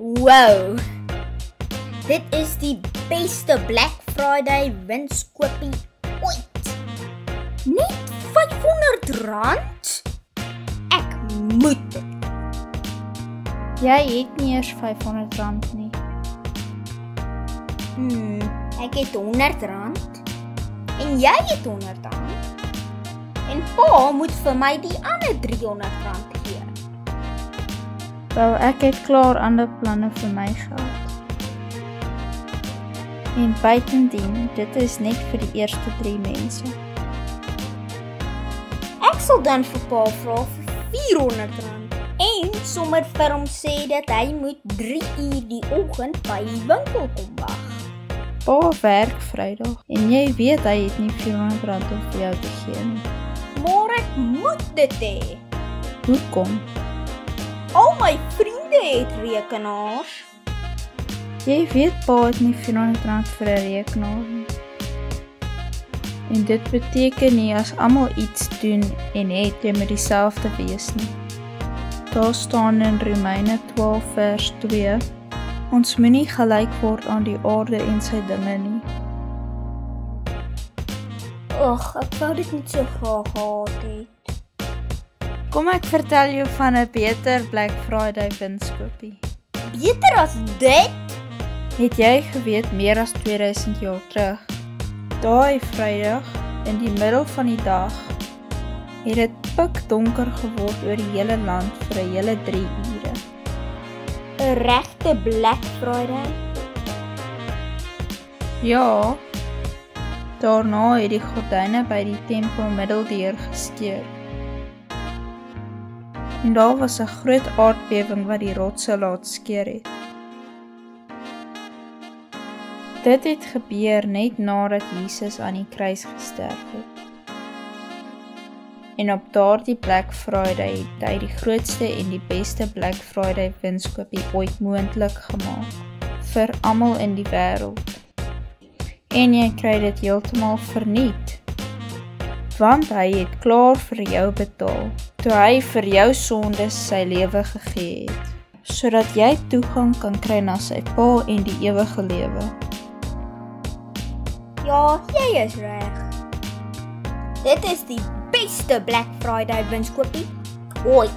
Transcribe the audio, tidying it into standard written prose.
Wow, dit is die beste Black Friday winskoopie ooit. Net R500? Ek moet dit. Jy het nie eers R500 nie. Ek het R100 en jy het R100 en pa moet vir my die ander R300 gee. Wel, ek het klaar ander planne vir my gehad. En buitendien, dit is net vir die eerste 3 mense. Ek sal dan vir pa vra vir R400 en sommer vir hom sê dat hy moet 3 uur die oggend by die winkel kom wag. Pa werk Vrydag en jy weet hy het nie R400 om vir jou te gee nie. Maar ek moet dit hê. Hoekom? Al my vriende het rekenaars. Jy weet pa het nie R400 vir 'n rekenaar nie. En dit beteken nie as almal iets doen en het, jy moet dieselfde wees nie. Daar staan in Romeine 12 vers 2, ons moenie gelyk word aan die aarde en sy dinge nie. Ag, ek wou dit net so graag gehad het. Kom ek vertel jou van 'n beter Black Friday winskoopie. Beter as dit? Het jy geweet meer as 2000 jaar terug, daai Vrydag in die middel van die dag, het dit pikdonker geword oor die hele land vir 'n hele 3 ure. 'n Regte Black Friday? Ja, daarna het die gordyne by die tempel middeldeur geskeur. En daar was 'n groot aardbewing wat die rotse laat skeur het. Dit het gebeur net nadat Jesus aan die kruis gesterf het. En op daardie Black Friday het hy die grootste en die beste Black Friday winskoopie ooit moontlik gemaak vir almal in die wêreld. En jy kry dit heeltemal verniet, want hy het klaar vir jou betaal, toe hy vir jou sondes sy lewe gegee het, sodat jy toegang kan kry na sy pa en die ewige lewe. Ja, jy is reg. Dit is die beste Black Friday winskoopie ooit.